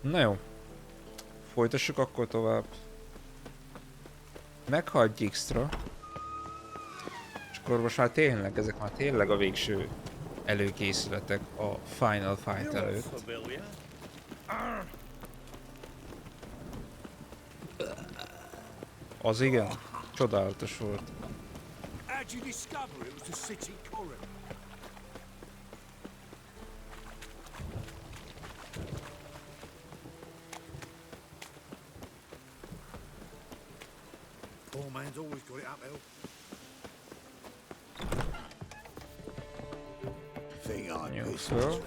Na jó. Folytassuk akkor tovább. Meghagy extra. És akkor most már tényleg, ezek már tényleg a végső előkészületek a Final Fight előtt. Az igen, csodálatos volt. Poor man's always got it uphill. Thing I Jó, miss föl.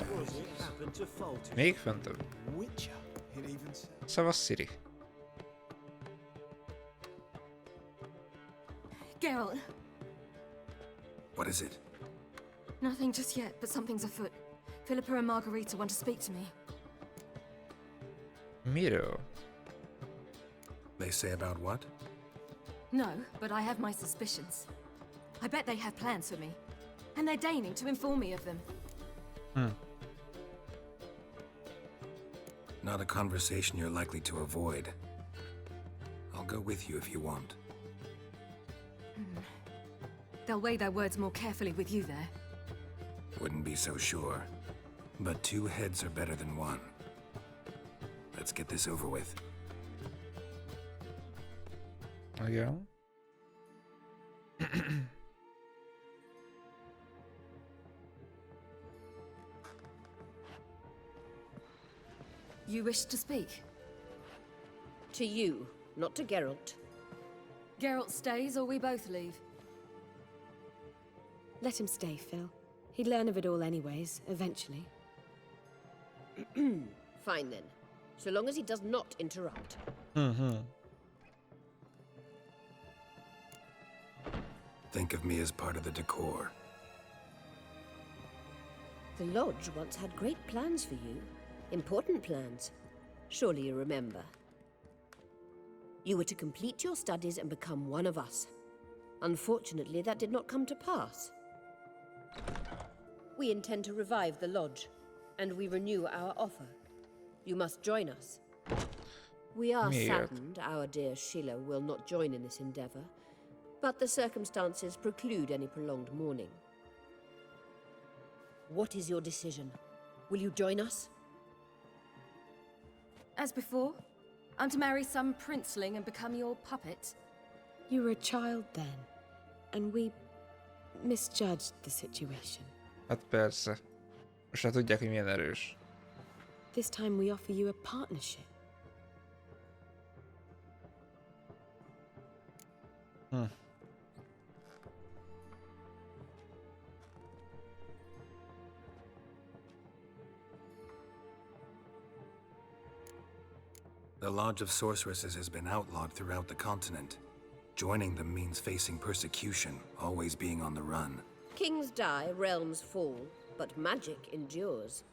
happened to fault him. Még föntebb. Witcher, it even said. Szevasz, Siri. Geralt, What is it? nothing just yet, but something's afoot. Philippa and Margarita want to speak to me. Miről? They say about what? No, but I have my suspicions. I bet they have plans for me, and they're deigning to inform me of them. Not a conversation you're likely to avoid. I'll go with you if you want. They'll weigh their words more carefully with you there. Wouldn't be so sure. But two heads are better than one. Let's get this over with. Igen. You wish to speak? To you, not to Geralt. Geralt stays or we both leave? Let him stay, Phil. He'd learn of it all anyways, eventually. Fine then. So long as he does not interrupt. Think of me as part of the decor. The Lodge once had great plans for you. Important plans. Surely you remember. You were to complete your studies and become one of us. Unfortunately, that did not come to pass. We intend to revive the Lodge, and we renew our offer. You must join us. We are Miért? saddened our dear Sheila will not join in this endeavor, but the circumstances preclude any prolonged mourning. What is your decision? Will you join us? As before, I'm to marry some princeling and become your puppet. You were a child then, and we misjudged the situation. Hát persze. Most már tudják, hogy milyen erős. This time we offer you a partnership. The Lodge of Sorceresses has been outlawed throughout the continent. Joining them means facing persecution, always being on the run. Kings die, realms fall, but magic endures.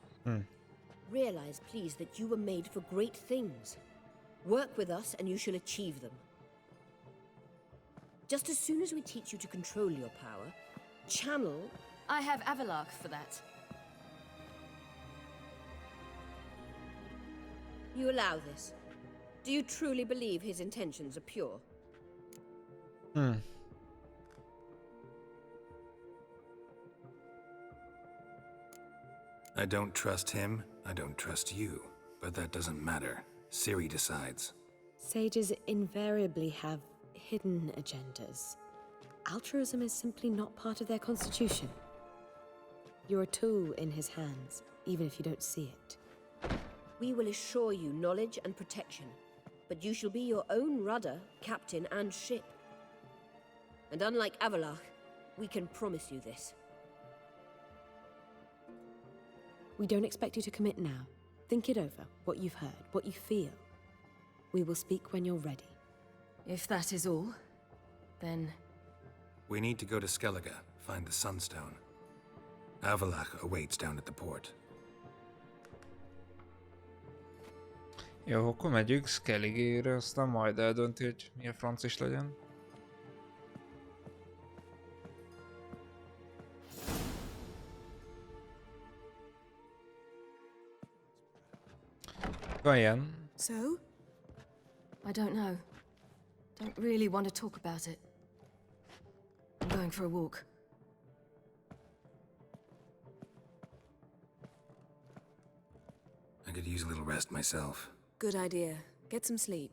Realize, please, that you were made for great things. Work with us and you shall achieve them. Just as soon as we teach you to control your power, channel... I have Avalark for that. You allow this. Do you truly believe his intentions are pure? I don't trust him, I don't trust you. But that doesn't matter. Ciri decides. Sages invariably have hidden agendas. Altruism is simply not part of their constitution. You're a tool in his hands, even if you don't see it. We will assure you knowledge and protection, but you shall be your own rudder, captain, and ship. And unlike Avalark, we can promise you this. We don't expect you to commit now. Think it over, what you've heard, what you feel. We will speak when you're ready. If that is all, then... We need to go to Skellige, find the Sunstone. Avalach awaits down at the port. Jó, akkor megyünk Skellige-re, aztán majd eldönti, hogy milyen franc is legyen. Van ilyen. So? I don't know. Don't really want to talk about it. I'm going for a walk. I could use a little rest myself. Good idea. Get some sleep.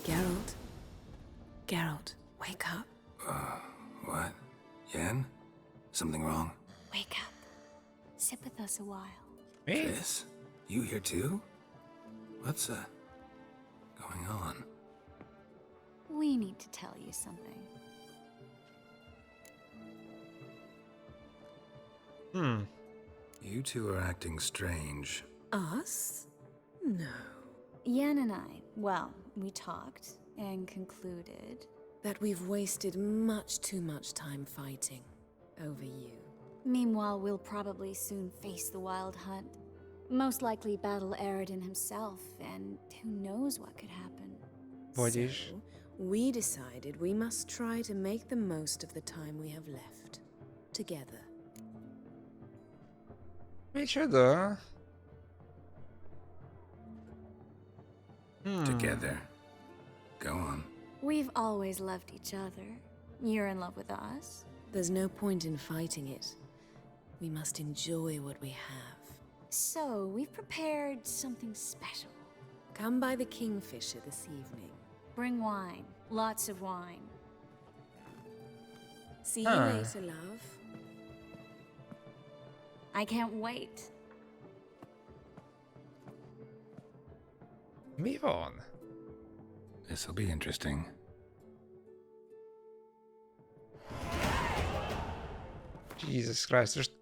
Geralt? Geralt, wake up. What? Yen? Something wrong? Wake up. Sit with us a while. Mi? Triss? You here too? What's, going on? We need to tell you something. You two are acting strange. Us? No. Yen and I, well, we talked and concluded. That we've wasted much too much time fighting over you. Meanwhile, we'll probably soon face the Wild Hunt. Most likely battle Aridin himself, and who knows what could happen. Vagyis. So, we decided we must try to make the most of the time we have left. Together. Micsoda? Together. Go on. We've always loved each other. You're in love with us. There's no point in fighting it. We must enjoy what we have. So, we've prepared something special. Come by the Kingfisher this evening. Bring wine. Lots of wine. See you Huh. later, love. I can't wait. Mi van? This'll be interesting. Jesus Christ, most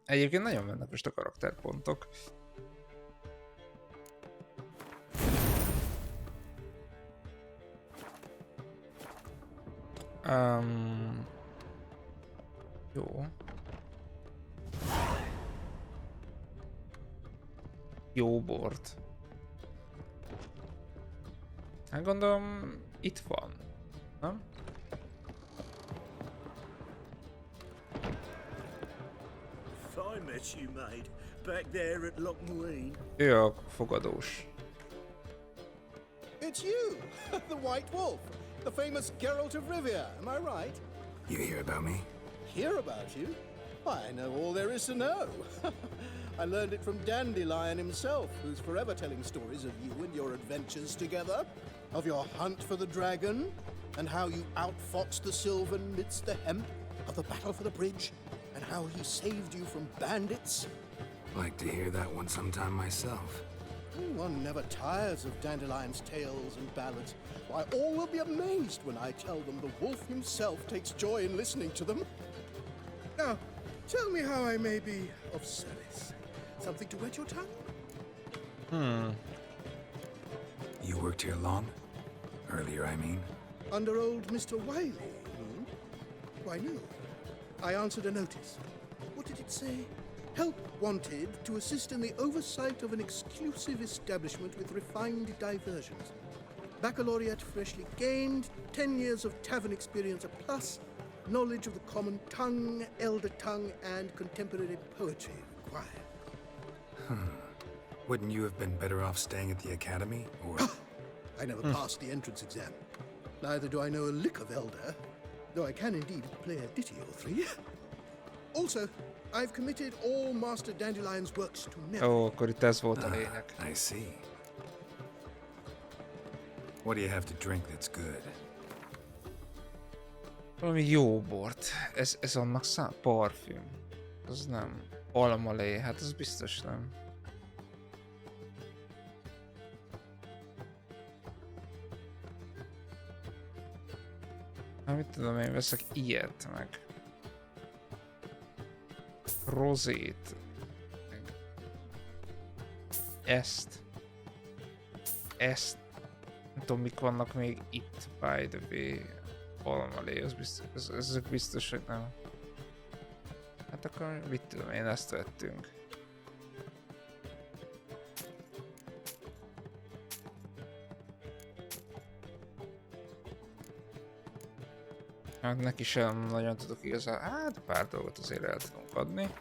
egyébként nagyon mennek most a karakterpontok. Jó. Jó bort. Hát gondolom itt van, nem? Fine mess you made back there at Lochmarine. Ő a fogadós. It's you, the White Wolf, the famous Geralt of Rivia, am I right? You hear about me? Hear about you? I know all there is to know. I learned it from Dandelion himself, who's forever telling stories of you and your adventures together, of your hunt for the dragon, and how you outfoxed the Sylvan midst the hemp, of the battle for the bridge, and how he saved you from bandits. Like to hear that one sometime myself. One never tires of Dandelion's tales and ballads. Why, all will be amazed when I tell them the wolf himself takes joy in listening to them. Now, tell me how I may be of service. Something to wet your tongue? You worked here long? Earlier, I mean. Under old Mr. Wiley, you mean? Why, no. I answered a notice. What did it say? Help wanted to assist in the oversight of an exclusive establishment with refined diversions. Baccalaureate freshly gained, 10 years of tavern experience a plus, knowledge of the common tongue, elder tongue, and contemporary poetry required. Wouldn't you have been better off staying at the academy, or... I never passed the entrance exam. Neither do I know a lick of elder, though I can indeed play a ditty or three. Also, I've committed all Master Dandelion's works to memory. Ó, akkor itt ez volt a lényeg. I see. What do you have to drink that's good? Valami jó bort. Ez annak parfüm. Az nem. Almalé, hát az biztos nem. Hát mit tudom, én veszek ilyet meg. Rozét. Meg ezt. Ezt. Nem tudom, mik vannak még itt, by the way. Almalé, az biztos, ezek biztos, hogy nem. Hát akkor mit tudom, én ezt vettünk. Hát neki sem nagyon tudok igazán, hát pár dolgot azért el tudunk adni.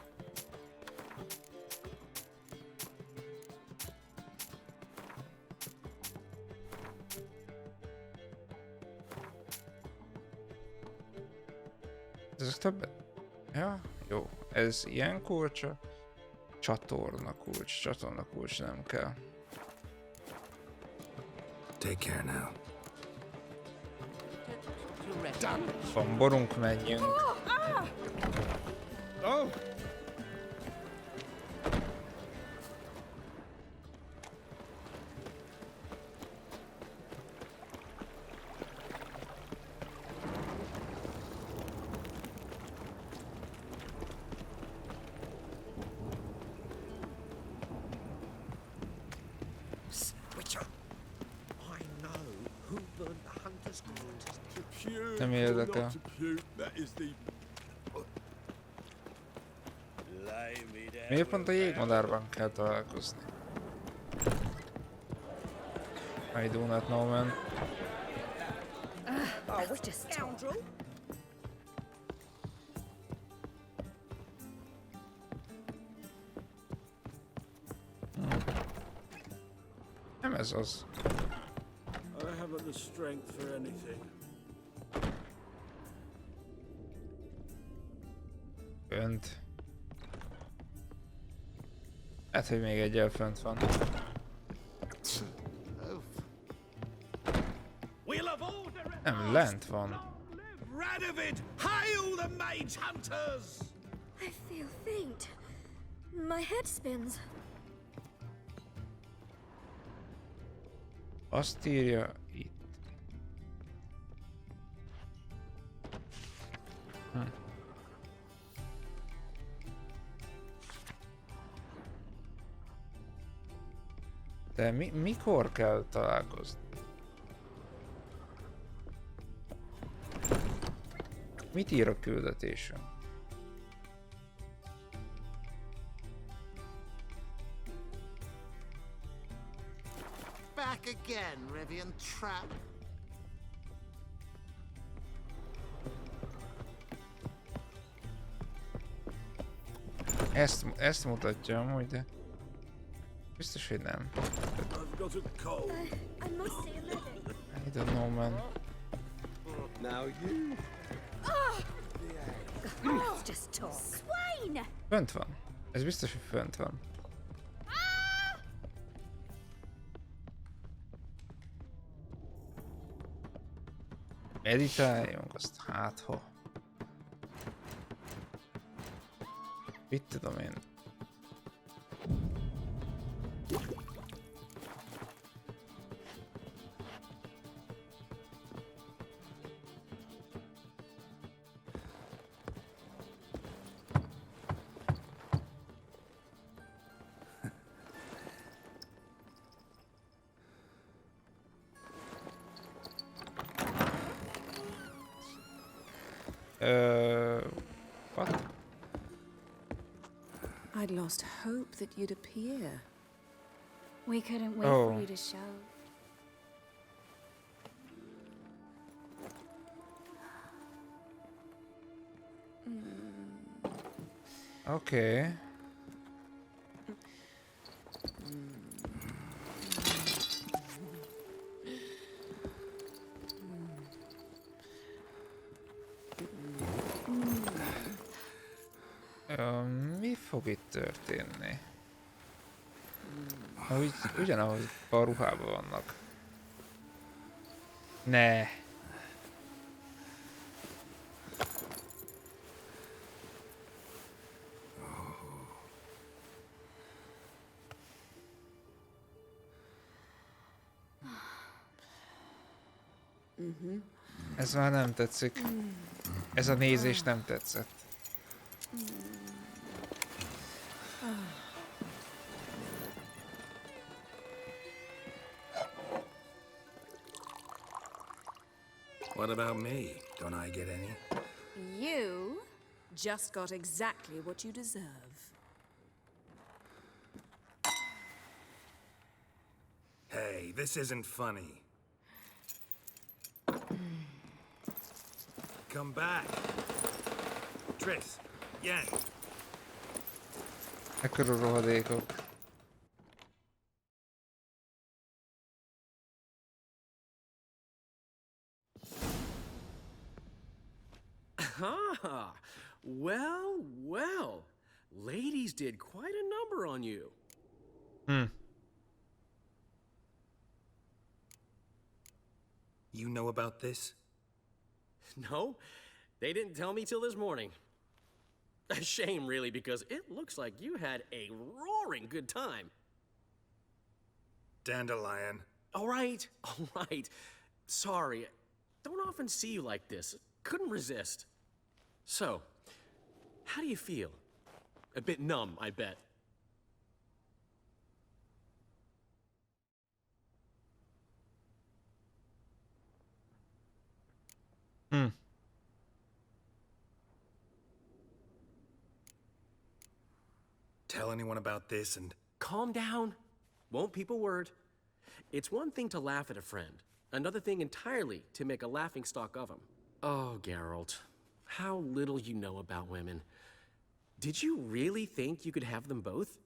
Ezek többet? Ja, jó. Ez ilyen kulcsa. Csatorna kulcs nem kell. Take care now. Van borunk, menjünk. Oh! Witcher! I know who burned the hunter's quarters. Nem érdekel. Miért pont a jégmadárban kell találkozni? I do not know, man. What a scoundrel! Nem ez az. I haven't the strength for anything. Fönt. Hát, hogy még egyel fönt van. Nem, lent van. Radovid, hail the mage hunters! I feel faint. My head spins. Azt írja itt. De mikor kell találkozni? Mit ír a küldetésem? Back again, Rivian Trap. Ezt mutatja amúgy, de biztos, hogy nem. I've got a cold. I must see a medic. I don't know, man. Now you. Just talk. Swain! Fönt van. Ez biztos, hogy fönt van. Meditáljunk, azt hát ha. Mit tudom én? What? I'd lost hope that you'd appear. We couldn't wait Oh. for you to show. Okay. Mi fog itt történni? Ugyanahogy a ruhában vannak. Ne. Ez már nem tetszik. Ez a nézés nem tetszett. What about me? Don't I get any? You just got exactly what you deserve. Hey, this isn't funny. come back. Triss, Yen. Ekkora rohadékok. Ah, well, well. Ladies did quite a number on you. You know about this? No, they didn't tell me till this morning. A shame, really, because it looks like you had a roaring good time. Dandelion. All right, all right. Sorry, don't often see you like this. Couldn't resist. So, how do you feel? A bit numb, I bet. Tell anyone about this and... Calm down. Won't people word. It's one thing to laugh at a friend, another thing entirely to make a laughingstock of him. Oh, Geralt, how little you know about women. Did you really think you could have them both?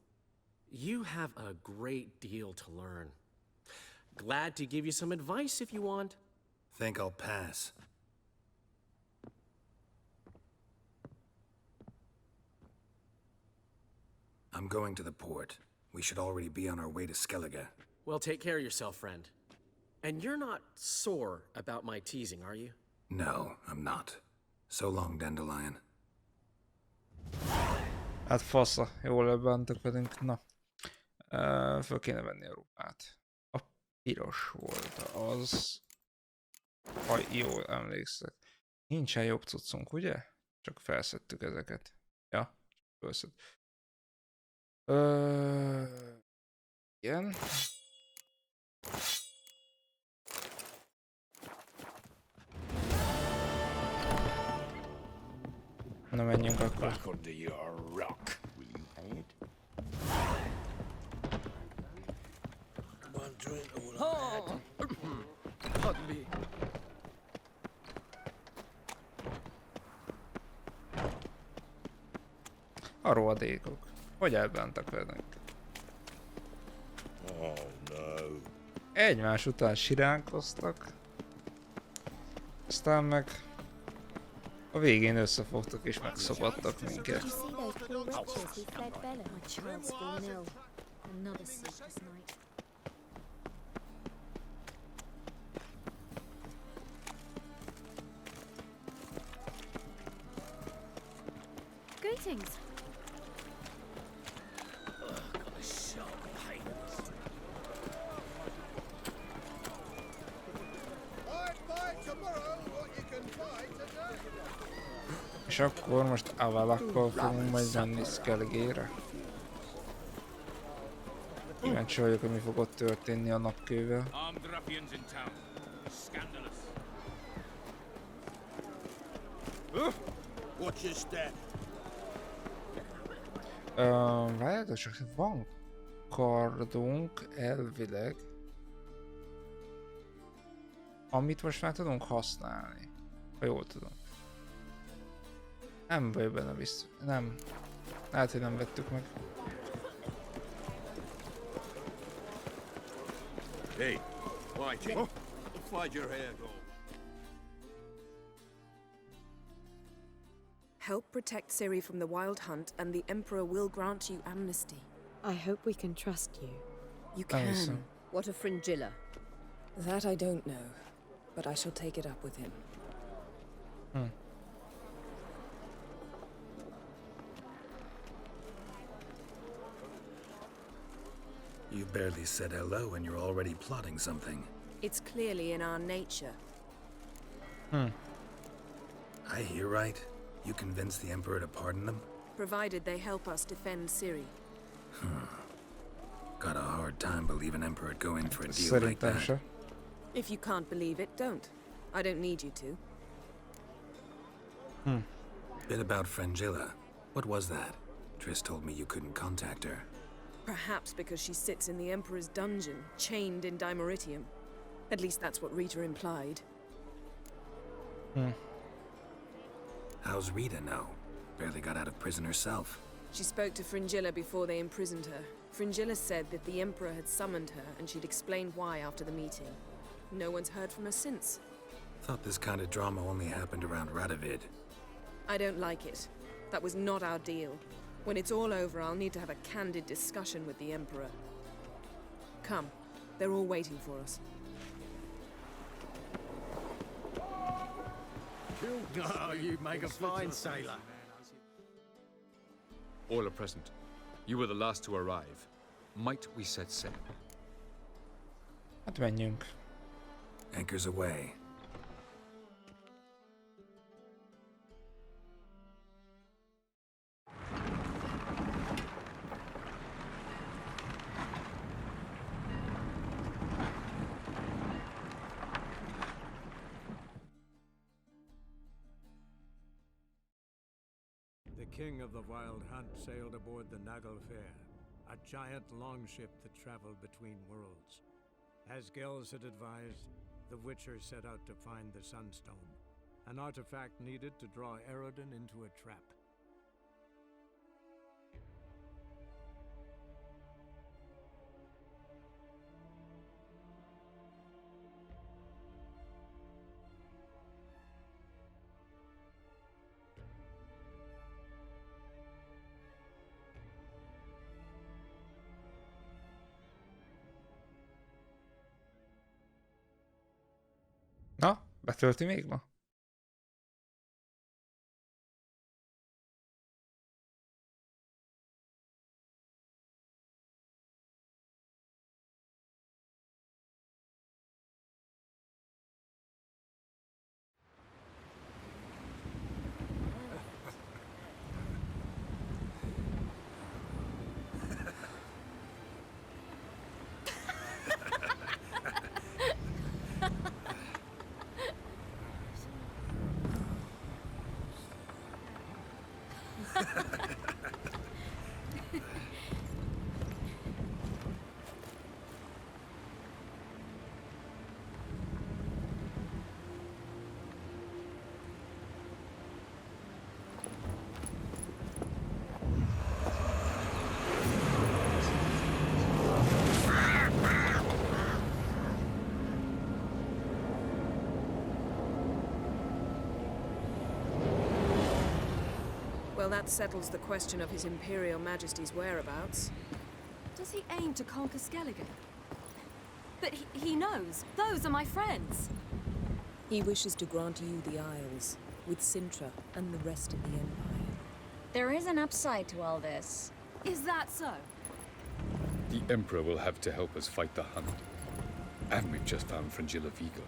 You have a great deal to learn. Glad to give you some advice if you want. Think I'll pass. I'm going to the port. We should already be on our way to Skellige. Well, take care of yourself, friend. And you're not sore about my teasing, are you? No, I'm not. So long, Dandelion. Hát fasza, jól elbántak velünk. Na, föl kéne venni a ruhát. A piros volt az, ha jól emlékszek. Nincsen jobb cuccunk, ugye? Csak felszedtük ezeket. Ja, felszedtük. Igen. Na menjünk akkor. Back under your rock, will you, Head? One drink all Pardon me. A rohadékok. Hogy elbántak velünk? Oh no. Egymás után siránkoztak. Aztán meg a végén összefogtak és megszabadtak minket. Greetings. És akkor most avalakkal fogunk majd menni Skellige-re. Kíváncsi vagyok, hogy mi fog ott történni a napkővel. Várjátok csak, van kardunk elvileg, amit most már tudunk használni, ha jól tudom. Nem vagy benne biztos. Nem. Lehet, hogy nem vettük meg. Hey, why'd your hair go? Help protect Ciri from the Wild Hunt, and the Emperor will grant you amnesty. I hope we can trust you. You can. What of Fringilla? That I don't know, but I shall take it up with him. You barely said hello and you're already plotting something. It's clearly in our nature. I hear right. You convinced the Emperor to pardon them? Provided they help us defend Ciri. Got a hard time believing Emperor'd go in for a deal like Szerintem that. se. If you can't believe it, don't. I don't need you to. Bit about Fringilla. What was that? Triss told me you couldn't contact her. Perhaps because she sits in the Emperor's dungeon, chained in Dimeritium. At least that's what Rita implied. How's Rita know? Barely got out of prison herself. She spoke to Fringilla before they imprisoned her. Fringilla said that the Emperor had summoned her, and she'd explained why after the meeting. No one's heard from her since. Thought this kind of drama only happened around Radovid. I don't like it. That was not our deal. When it's all over, I'll need to have a candid discussion with the Emperor. Come. They're all waiting for us. Oh, you make a fine sailor. All are present. You were the last to arrive. Might we set sail? Hát menjünk. Anchors away. The king of the Wild Hunt sailed aboard the Naglfar, a giant longship that traveled between worlds. As Gels had advised, the Witcher set out to find the Sunstone, an artifact needed to draw Eredin into a trap. Na, betölti még ma? Well, that settles the question of His Imperial Majesty's whereabouts. Does he aim to conquer Skellige? But he knows. Those are my friends. He wishes to grant you the Isles, with Sintra and the rest of the Empire. There is an upside to all this. Is that so? The Emperor will have to help us fight the Hunt. And we've just found Fringilla Vigo.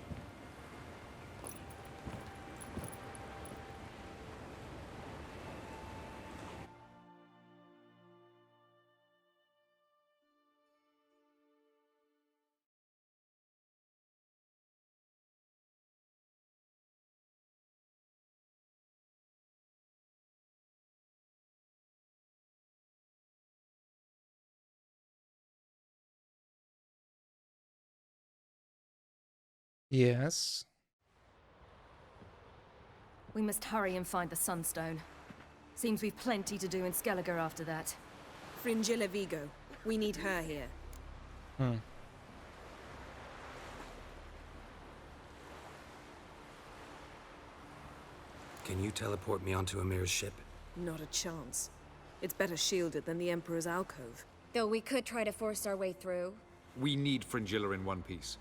Yes. We must hurry and find the Sunstone. Seems we've plenty to do in Skellige after that. Fringilla Vigo. We need her here. Can you teleport me onto Amir's ship? Not a chance. It's better shielded than the Emperor's alcove. Though we could try to force our way through. We need Fringilla in one piece.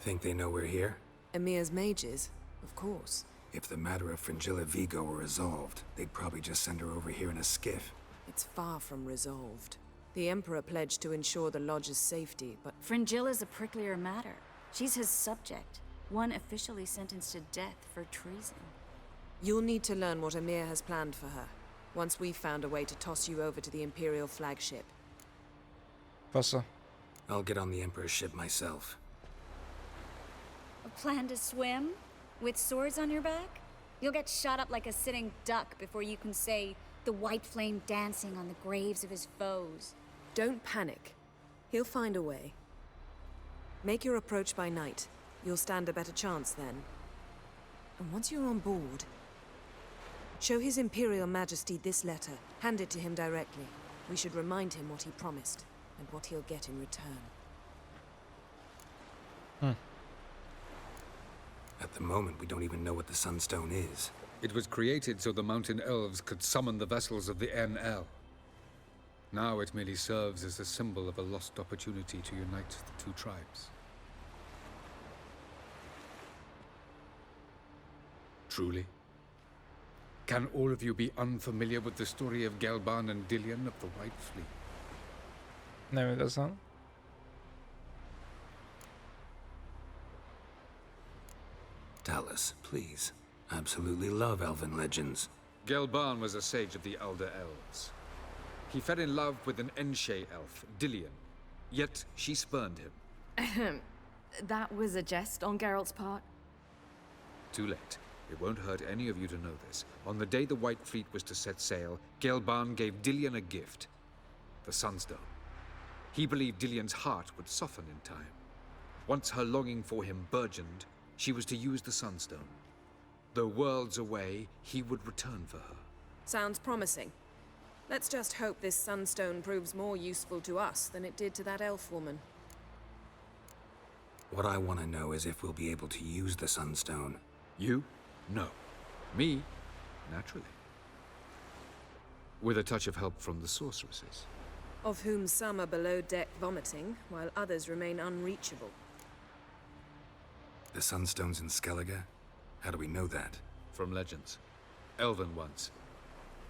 Think they know we're here? Emir's mages, of course. If the matter of Fringilla Vigo were resolved, they'd probably just send her over here in a skiff. It's far from resolved. The Emperor pledged to ensure the Lodge's safety, but Fringilla's a pricklier matter. She's his subject, one officially sentenced to death for treason. you'll need to learn what Emir has planned for her, once we've found a way to toss you over to the Imperial flagship. Fasza. I'll get on the Emperor's ship myself. A plan to swim? With swords on your back? You'll get shot up like a sitting duck before you can say the white flame dancing on the graves of his foes. Don't panic. He'll find a way. Make your approach by night. You'll stand a better chance then. And once you're on board, show His Imperial Majesty this letter. Hand it to him directly. We should remind him what he promised, and what he'll get in return. At the moment, we don't even know what the Sunstone is. It was created so the mountain elves could summon the vessels of the NL. Now it merely serves as a symbol of a lost opportunity to unite the two tribes. Truly? Can all of you be unfamiliar with the story of Gelban and Dillion of the White Fleet? Nem igazán. Tell us, please. Absolutely love elven legends. Gelban was a sage of the Elder Elves. He fell in love with an Enshe elf, Dillion. Yet she spurned him. That was a jest on Geralt's part. Too late. It won't hurt any of you to know this. On the day the White Fleet was to set sail, Gelban gave Dillion a gift. The Sunstone. He believed Dillion's heart would soften in time. Once her longing for him burgeoned, she was to use the Sunstone. Though worlds away, he would return for her. Sounds promising. Let's just hope this Sunstone proves more useful to us than it did to that elf woman. What I want to know is if we'll be able to use the Sunstone. You? No. Me? Naturally. With a touch of help from the sorceresses. Of whom some are below deck vomiting, while others remain unreachable. The Sunstone's in Skellige? How do we know that? From legends. Elven ones.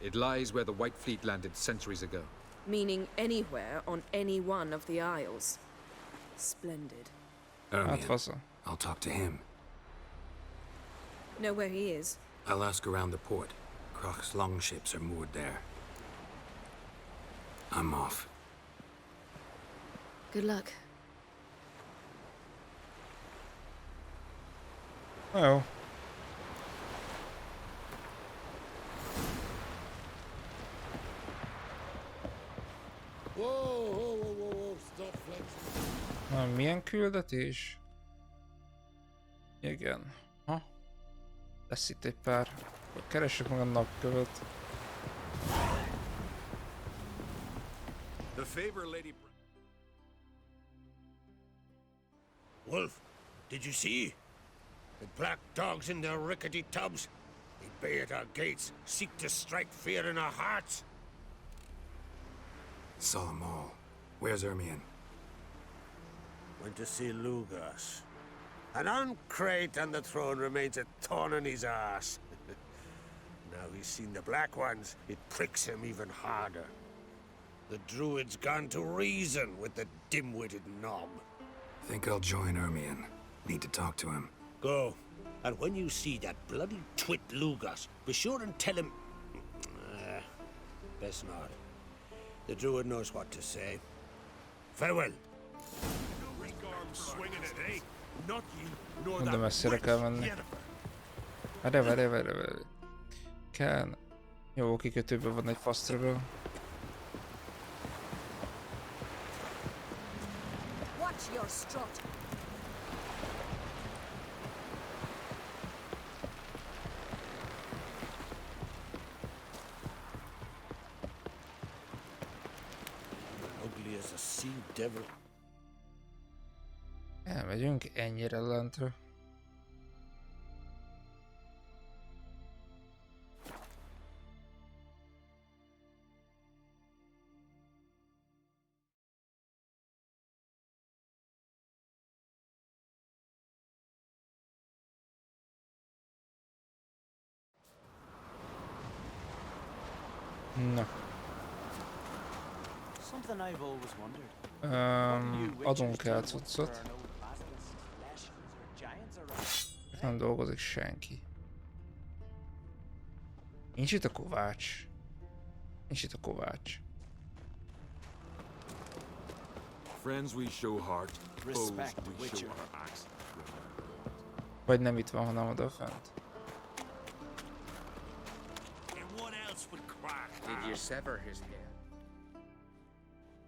It lies where the White Fleet landed centuries ago. Meaning anywhere on any one of the Isles. Splendid. Ermion. I'll talk to him. Know where he is? I'll ask around the port. Croc's longships are moored there. I'm off. Good luck. Oh. Whoa, stop flexing. Na, milyen küldetés? Igen. Ha? Lesz itt egy pár. Keressük meg a napkövet. The favor, Lady... Wolf, did you see? The black dogs in their rickety tubs. They bay at our gates, seek to strike fear in our hearts. Saw them all. Where's Ermion? Went to see Lugas. An uncrate on the throne remains a thorn in his ass. Now he's seen the Black Ones, it pricks him even harder. The Druid's gone to reason with the dim-witted knob. Think I'll join Ermion. Need to talk to him. Go. And when you see that bloody twit Lugas, be sure and tell him... best not. The Druid knows what to say. Farewell. De messzire kell menni. Várj. Kell. Jó, kikötőben van egy fasztröböl. Watch your strut. Ugly as a sea devil. Elmegyünk ennyire lentre. Na. Something I've always wondered. Adunk el cuccot. Nem dolgozik senki. Nincs itt a kovács. Friends we show heart, foes Respect, we Witcher. show our axe. Vagy nem itt van, hanem odafent. And what else would crack? Did you sever his head?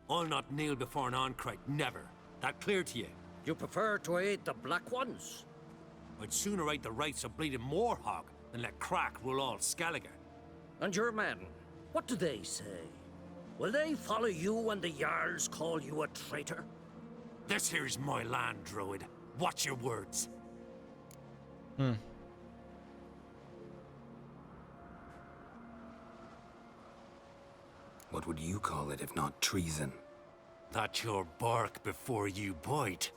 I'll not kneel before an Oncrite, never. That clear to you? You prefer to aid the Black Ones? I'd sooner aid the rights of bleeding Moorhog than let Crack rule all Skellige. And your men, what do they say? Will they follow you when the Jarls call you a traitor? This here's my land, Druid. Watch your words. What would you call it if not treason? That's your bark before you bite.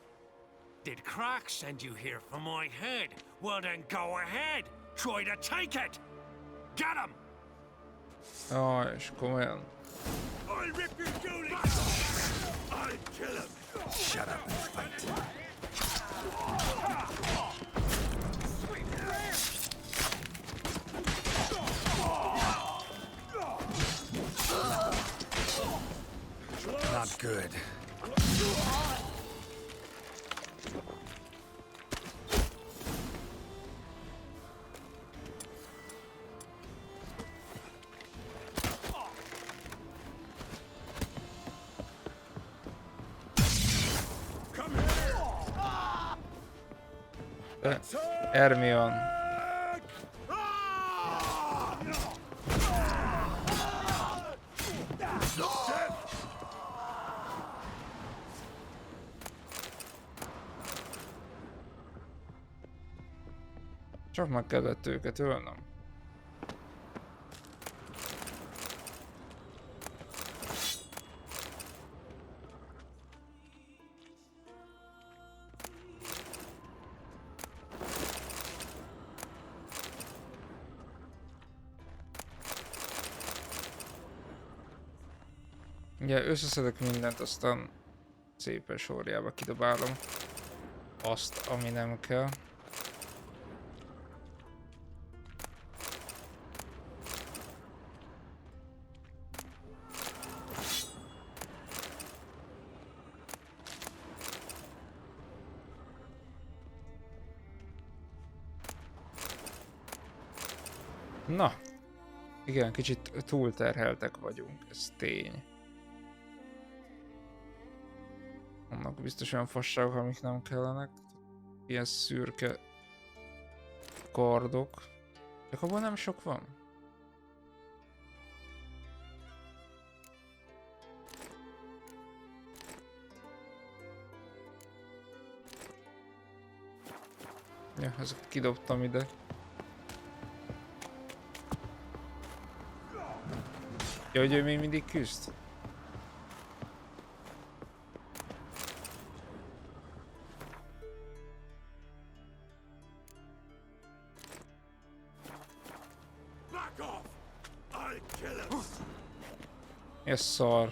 Did Crack send you here for my head? Well then go ahead. Try to take it. Get him! Ja, és komolyan. I'll rip your duty! I'll kill him! Shut up and fight. Not good. Hermione. Csak meg kellett őket ölnöm. Ugye összeszedek mindent, aztán szépen sorjába kidobálom azt, ami nem kell. Na, igen, kicsit túlterheltek vagyunk, ez tény. Vannak biztos olyan fasságok, amik nem kellenek. Ilyen szürke kardok. De abban nem sok van. Ja, ezeket kidobtam ide. Ja, hogy ő még mindig küzd? Ez szar.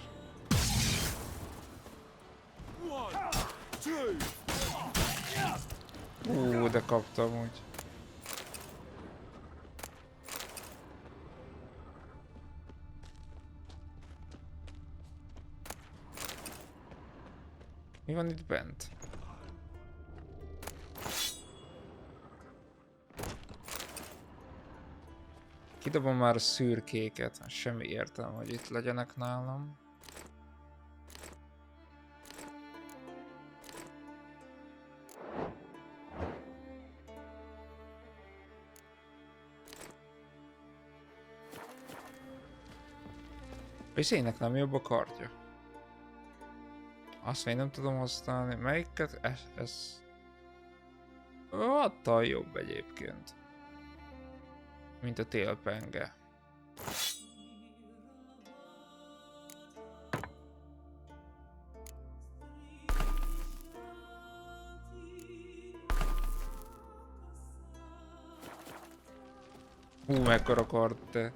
De kaptam úgy. Mi van itt bent? Kidobom már a szürkéket, semmi értelme, hogy itt legyenek nálam. Vizének nem jobb a kardja. Azt még nem tudom használni. Melyiket? Ez... Attól jobb egyébként. Mint a télpenge. Mekkora kard, te.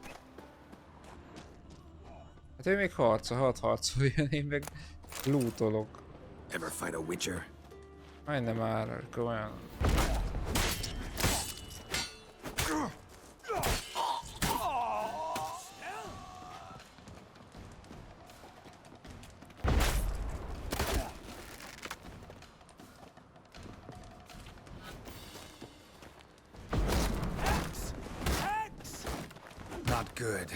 Hát ő még harcol, hadd harcoljon, én meg lootolok. Ever fight a Witcher? Majdnem már, komolyan. Not good.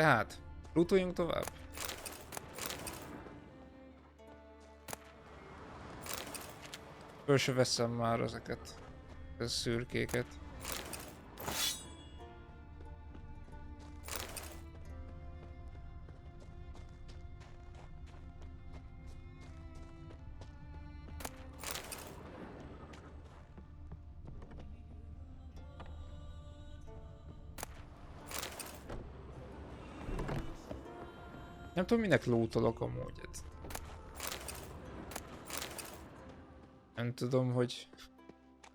Tehát, lootoljunk tovább. Föl se veszem már ezeket. A szürkéket. Nem tudom, minek lootolok amúgy. Nem tudom, hogy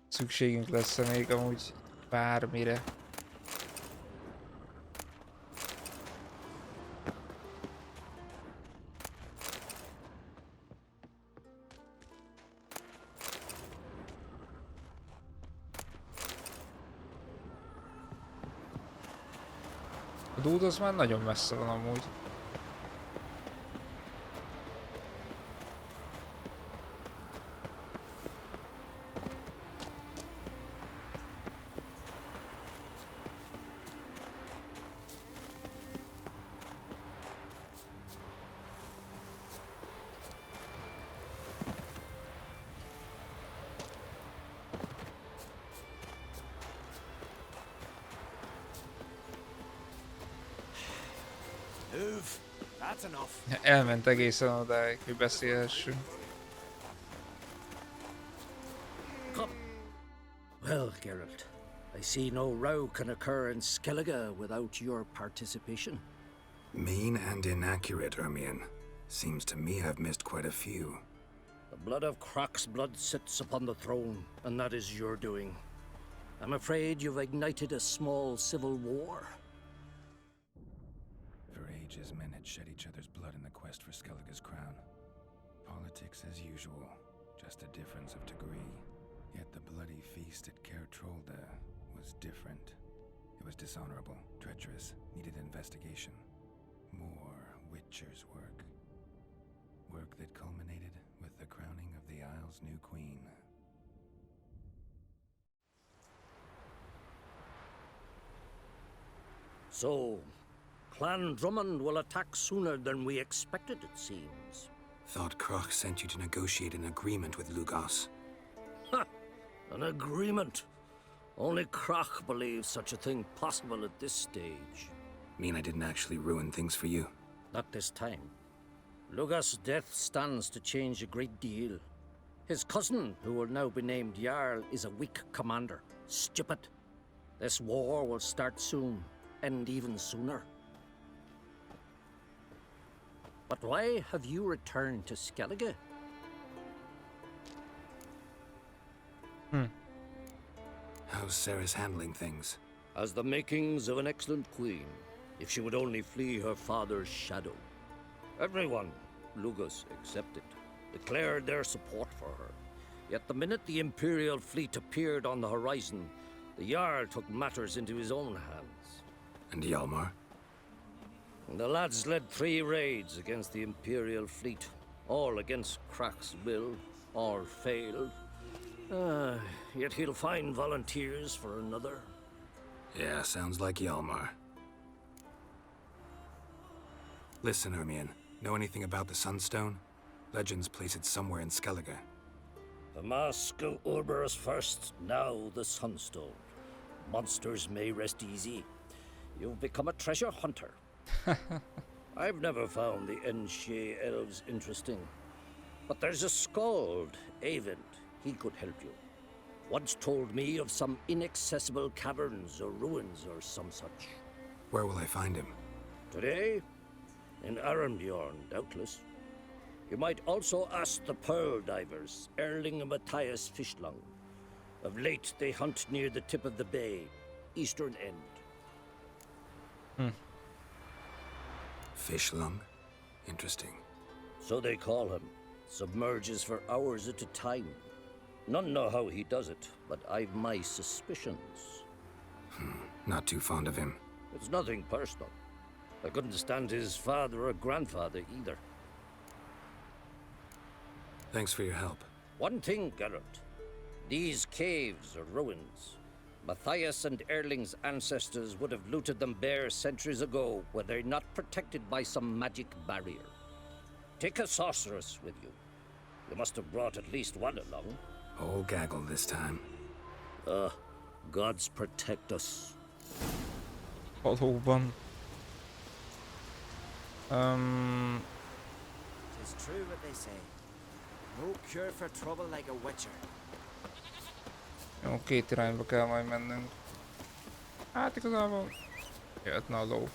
szükségünk lesz-e még amúgy bármire. A dude az már nagyon messze van amúgy. Elment egészen odáig, hogy beszélhessünk. Well, Geralt, I see no row can occur in Skellige without your participation. Mean and inaccurate, Ermion. Seems to me I've missed quite a few. The blood of Croc's blood sits upon the throne, and that is your doing. I'm afraid you've ignited a small civil war. For ages, men had shed each other's blood in the quest for Skellige's crown. Politics as usual, just a difference of degree. Yet the bloody feast at Caer Trolda was different. It was dishonorable, treacherous, needed investigation. More Witcher's work. Work that culminated with the crowning of the Isle's new queen. So, Clan Drummond will attack sooner than we expected, it seems. Thought Croc sent you to negotiate an agreement with Lugas. Ha! An agreement? Only Croc believes such a thing possible at this stage. Mean I didn't actually ruin things for you? Not this time. Lugas' death stands to change a great deal. His cousin, who will now be named Jarl, is a weak commander. Stupid. This war will start soon, end even sooner. But why have you returned to Skellige? How's Sarah's handling things? Has the makings of an excellent queen, if she would only flee her father's shadow. Everyone, Lugas excepted, declared their support for her. Yet the minute the Imperial fleet appeared on the horizon, the Jarl took matters into his own hands. And Hjalmar? The lads led 3 raids against the Imperial fleet, all against Croc's will, all failed. Yet he'll find volunteers for another. Yeah, sounds like Hjalmar. Listen, Ermion, know anything about the Sunstone? Legends place it somewhere in Skellige. The Mask of Urberus first, now the Sunstone. Monsters may rest easy. You've become a treasure hunter. I've never found the Enshe elves interesting. But there's a skald, Avent. He could help you. Once told me of some inaccessible caverns or ruins or some such. Where will I find him? Today? In Arenbjorn, doubtless. You might also ask the Pearl Divers, Erling and Matthias Fishlung. Of late, they hunt near the tip of the bay, eastern end. Fishlung? Interesting. So they call him. Submerges for hours at a time. None know how he does it, but I've my suspicions. Not too fond of him. It's nothing personal. I couldn't stand his father or grandfather either. Thanks for your help. One thing, Geralt. These caves are ruins. Matthias and Erling's ancestors would have looted them bare centuries ago were they not protected by some magic barrier. Take a sorceress with you. You must have brought at least one along. Whole gaggle this time. Gods protect us. Valóban. It's true what they say. No cure for trouble like a witcher. Jó, két irányba kell majd mennünk. Hát igazából jöhetne a ló.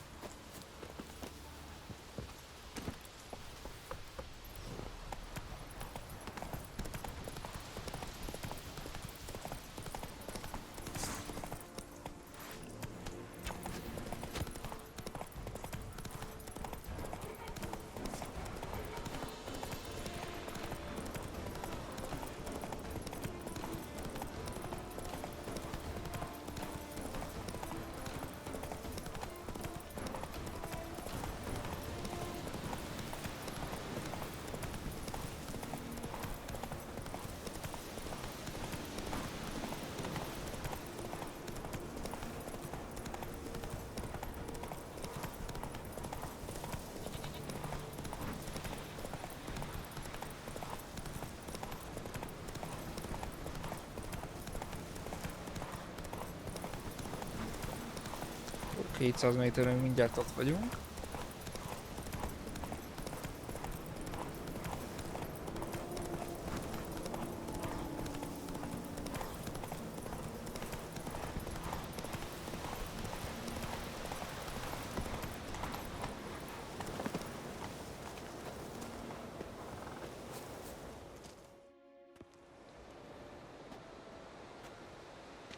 Ó, 200 méteren mindjárt ott vagyunk.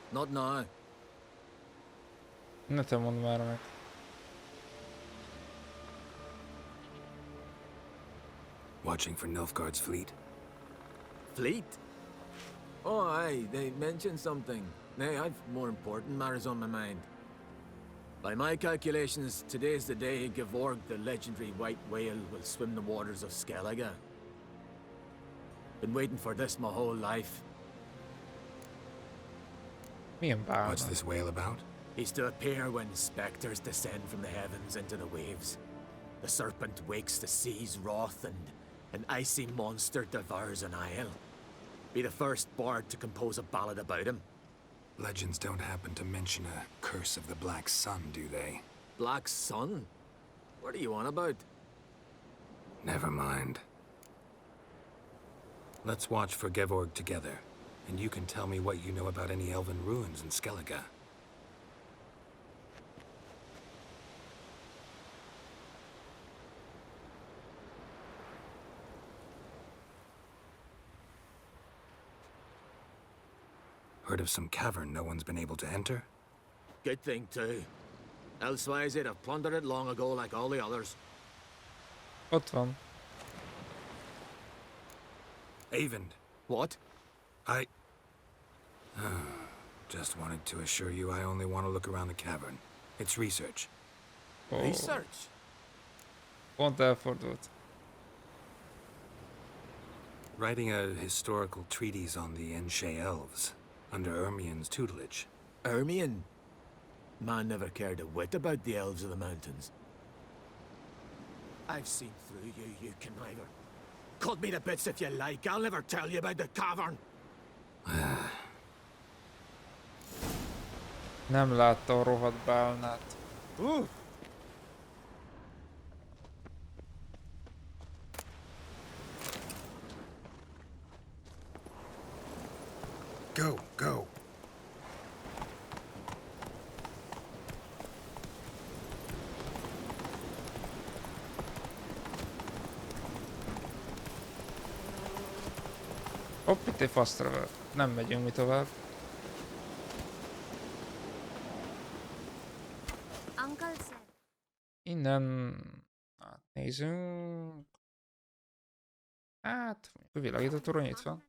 Not now. Ne te mondd már meg. Watching for Nilfgaard's fleet? Fleet? Oh, aye, they mentioned something. Nay, I've more important matters on my mind. By my calculations, today's the day Gevorg, the legendary white whale, will swim the waters of Skellige. Been waiting for this my whole life. What's this whale about? He's to appear when specters descend from the heavens into the waves. The serpent wakes the sea's wrath and an icy monster devours an isle. Be the first bard to compose a ballad about him. Legends don't happen to mention a curse of the Black Sun, do they? Black Sun? What are you on about? Never mind. Let's watch for Gevorg together, and you can tell me what you know about any elven ruins in Skellige. Heard of some cavern no one's been able to enter? Good thing, too. Elsewise, they'd have plundered it long ago like all the others. Ott van. Avend. What? I... Just wanted to assure you I only want to look around the cavern. It's research. Oh. Research? Pont elfordult. Writing a historical treatise on the Enshe elves, under Ermien's tutelage. Ermien? Man never cared a whit about the elves of the mountains. I've seen through you, you conniver. Cut me to bits if you like, I'll never tell you about the cavern. Nem látta a rohadt bálnát. Go, go. Hopp, itt egy fast travel. Nem megyünk mi tovább. Innen átnézünk. Hát, a világító torony itt van.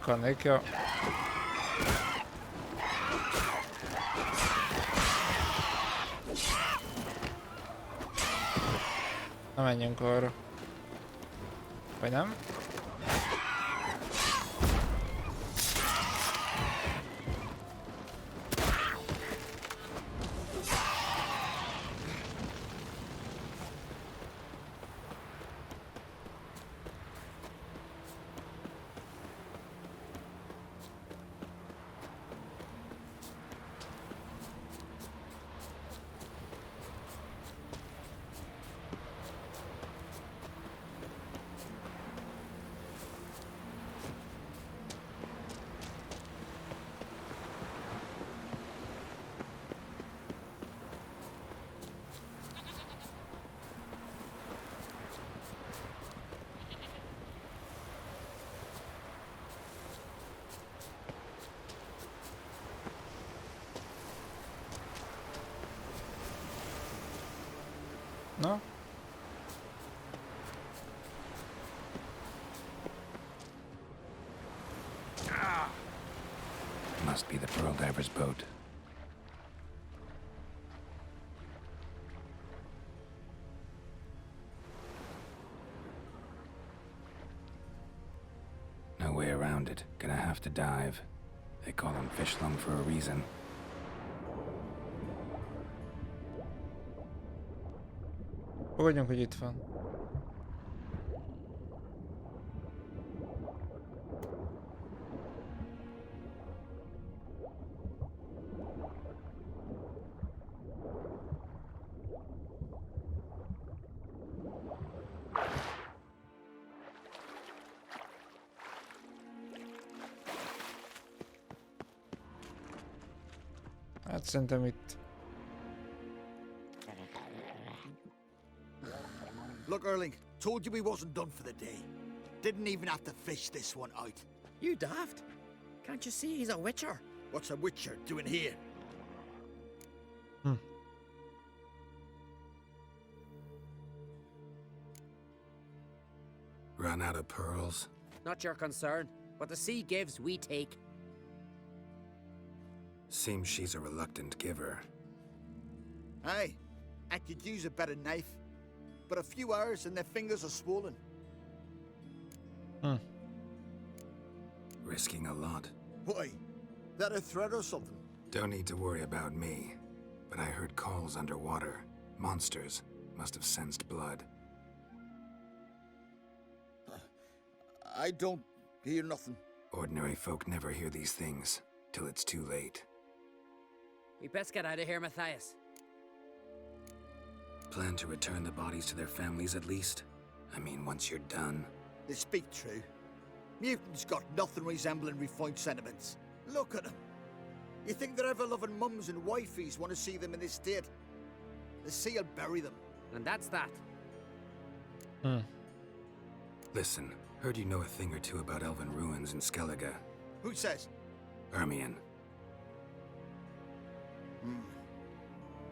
akarnék, ja. Na menjünk arra. Vagy nem? No? Must be the Pearl Diver's boat. No way around it. Gonna have to dive. They call them fish lung for a reason. Fogadjunk, hogy itt van. Hát szerintem itt. Look, Erling, told you we wasn't done for the day. Didn't even have to fish this one out. You daft? Can't you see he's a witcher? What's a witcher doing here? Run out of pearls? Not your concern. What the sea gives, we take. Seems she's a reluctant giver. Aye, I could use a better knife. But a few hours and their fingers are swollen. Risking a lot. Why? That a threat or something? Don't need to worry about me. But I heard calls underwater. Monsters must have sensed blood. I don't hear nothing. Ordinary folk never hear these things till it's too late. We best get out of here, Matthias. Plan to return the bodies to their families at least? I mean, once you're done. They speak true. Mutants got nothing resembling refined sentiments. Look at them. You think their ever-loving mums and wifeys want to see them in this state? The sea will bury them. And that's that. Listen, heard you know a thing or two about elven ruins in Skellige. Who says? Ermion.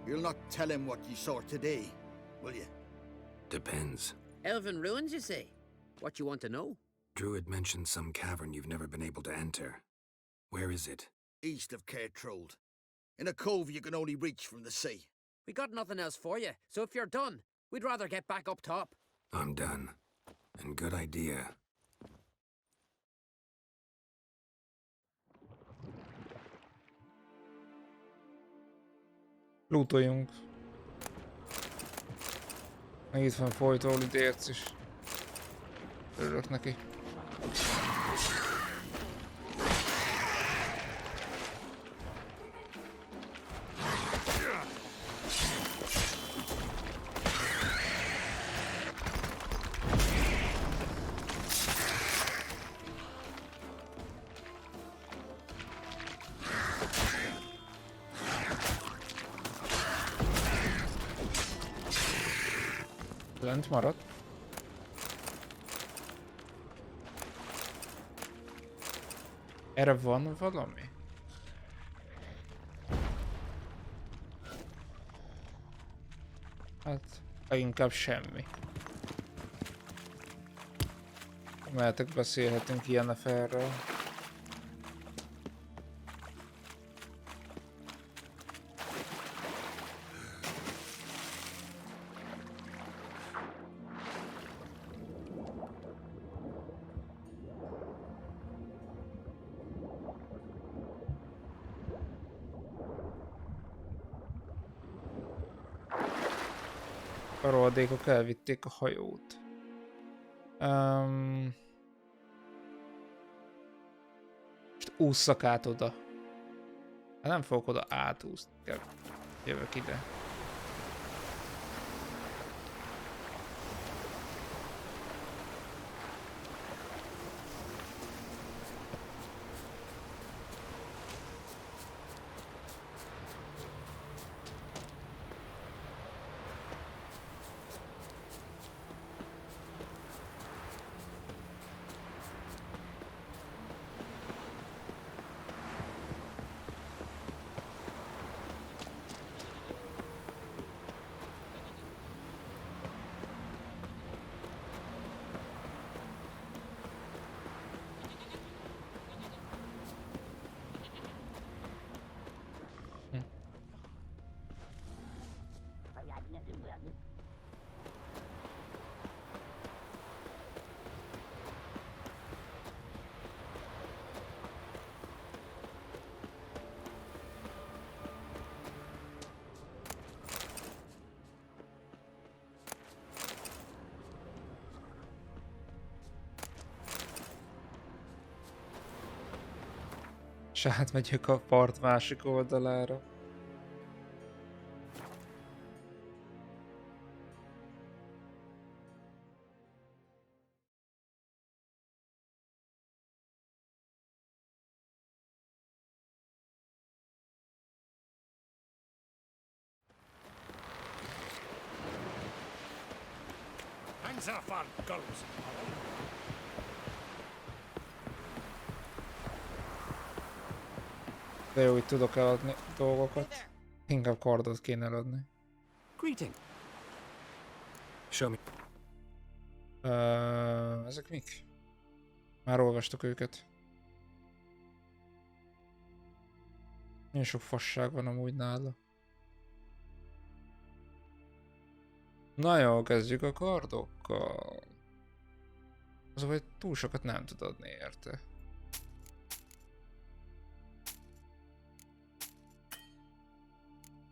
You'll not tell him what you saw today, will you? Depends. Elven ruins, you say? What you want to know? Druid mentioned some cavern you've never been able to enter. Where is it? East of Cairtrold. In a cove you can only reach from the sea. We got nothing else for you, so if you're done, we'd rather get back up top. I'm done. And good idea. Lootoljunk. Meg itt van folytóli dérc is. Örülök neki. Lent maradt. Erre van valami? Hát, leginkább semmi. Mehetek, beszélhetünk ilyen felről. A rohadékok elvitték a hajót. Most ússzak át oda. Hát nem fogok oda átúszni. Jövök ide. És átmegyek a part másik oldalára. Hands off on gulls. De jó, hogy tudok eladni dolgokat. Inkább kardot kéne eladni. Greeting. Show me. Ezek mik? Már olvastuk őket. Milyen sok fasság van amúgy nála. Na jó, kezdjük a kardokkal. Az, hogy túl sokat nem tud adni érte.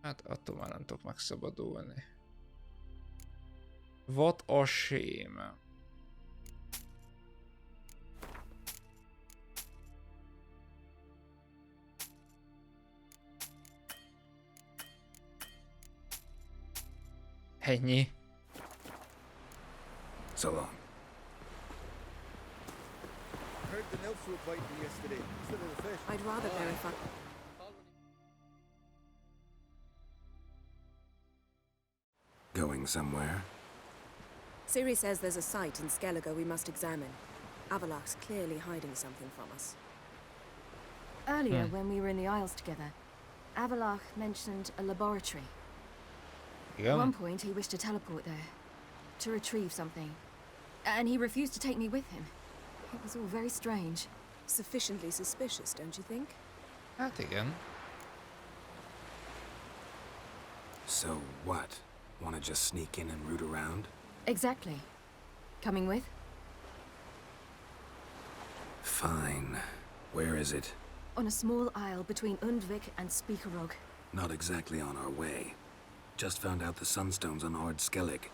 Hát attól már nem tudok megszabadulni. What a shame. Ennyi. So long. Heard the nymphs were biting me yesterday. Still in the fish. I'd rather verify. Going somewhere? Siri says there's a site in Skellige we must examine. Avalok's clearly hiding something from us. Earlier, when we were in the Isles together, Avalok mentioned a laboratory. At one point, he wished to teleport there, to retrieve something. And he refused to take me with him. It was all very strange. Sufficiently suspicious, don't you think? Hát igen. So what? Wanna just sneak in and root around? Exactly. Coming with? Fine. Where is it? On a small isle between Undvik and Speakerog. Not exactly on our way. Just found out the sunstone's on Ord Skellig.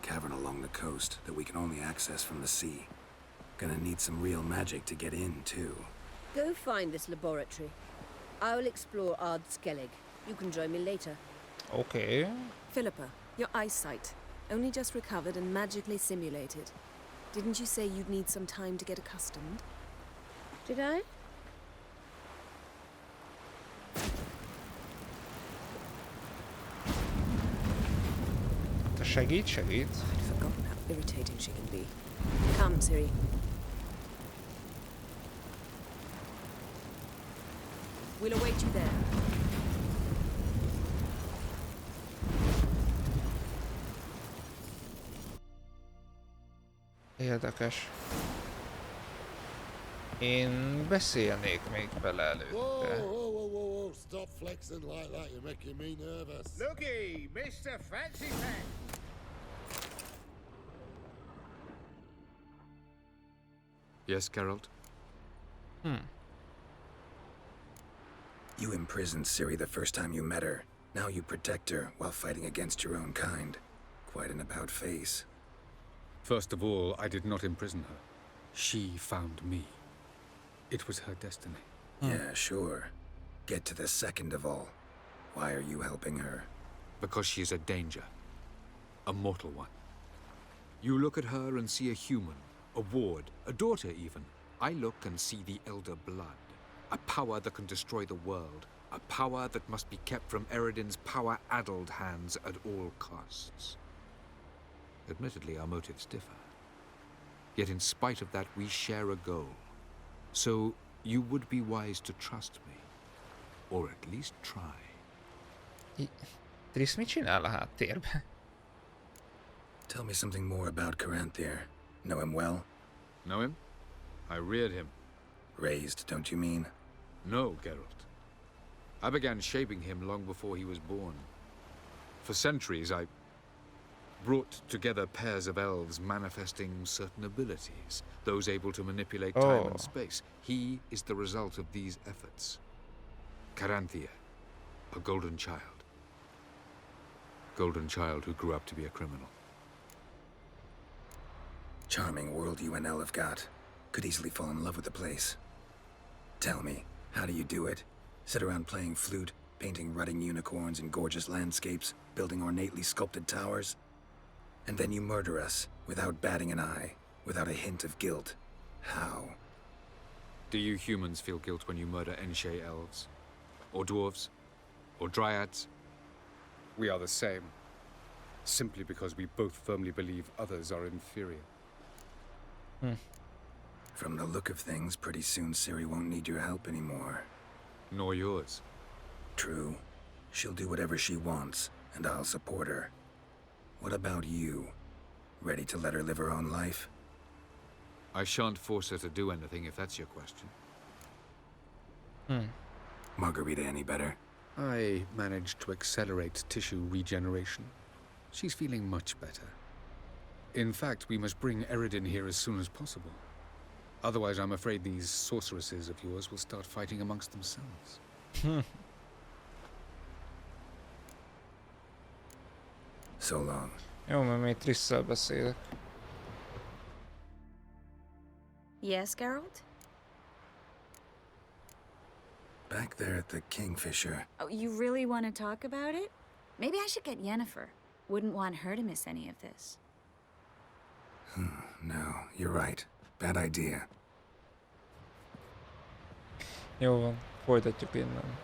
Cavern along the coast that we can only access from the sea. Gonna need some real magic to get in, too. Go find this laboratory. I will explore Ard Skellig. You can join me later. Okay. Philippa, your eyesight. Only just recovered and magically simulated. Didn't you say you'd need some time to get accustomed? Did I? Segít, segít. I'd forgotten how irritating she can be. Come, Siri. We'll await you there. Érdekes. Én beszélnék még vele előtte. Whoa, stop flexing like that, you're making me nervous. Looky, Mr. Fancy Pants. Yes, Geralt? You imprisoned Ciri the first time you met her. Now you protect her while fighting against your own kind. Quite an about-face. First of all, I did not imprison her. She found me. It was her destiny. Yeah, sure. Get to the second of all. Why are you helping her? Because she is a danger. A mortal one. You look at her and see a human, a ward, a daughter even. I look and see the Elder Blood. A power that can destroy the world. A power that must be kept from Eredin's power-addled hands at all costs. Admittedly, our motives differ. Yet in spite of that, we share a goal. So, you would be wise to trust me. Or at least try. Triss mit csinál a háttérben? Tell me something more about Caranthir. Know him well? Know him? I reared him. Raised, don't you mean? No, Geralt. I began shaping him long before he was born. For centuries, I brought together pairs of elves manifesting certain abilities, those able to manipulate time and space. He is the result of these efforts. Caranthir, a golden child. Golden child who grew up to be a criminal. Charming world you and Elle have got. Could easily fall in love with the place. Tell me, how do you do it? Sit around playing flute, painting rutting unicorns in gorgeous landscapes, building ornately sculpted towers? And then you murder us, without batting an eye, without a hint of guilt. How? Do you humans feel guilt when you murder Enshe elves? Or dwarves? Or dryads? We are the same. Simply because we both firmly believe others are inferior. From the look of things, pretty soon Ciri won't need your help anymore. Nor yours. True. She'll do whatever she wants, and I'll support her. What about you? Ready to let her live her own life? I shan't force her to do anything, if that's your question. Margarita any better? I managed to accelerate tissue regeneration. She's feeling much better. In fact, we must bring Eredin here as soon as possible. Otherwise, I'm afraid these sorceresses of yours will start fighting amongst themselves. So long. Jó, mert még Trisszel beszélek. Yes, Geralt? Back there at the Kingfisher. Oh, you really want to talk about it? Maybe I should get Yennefer. Wouldn't want her to miss any of this. No, you're right. Bad idea. Jó van, folytatjuk innen.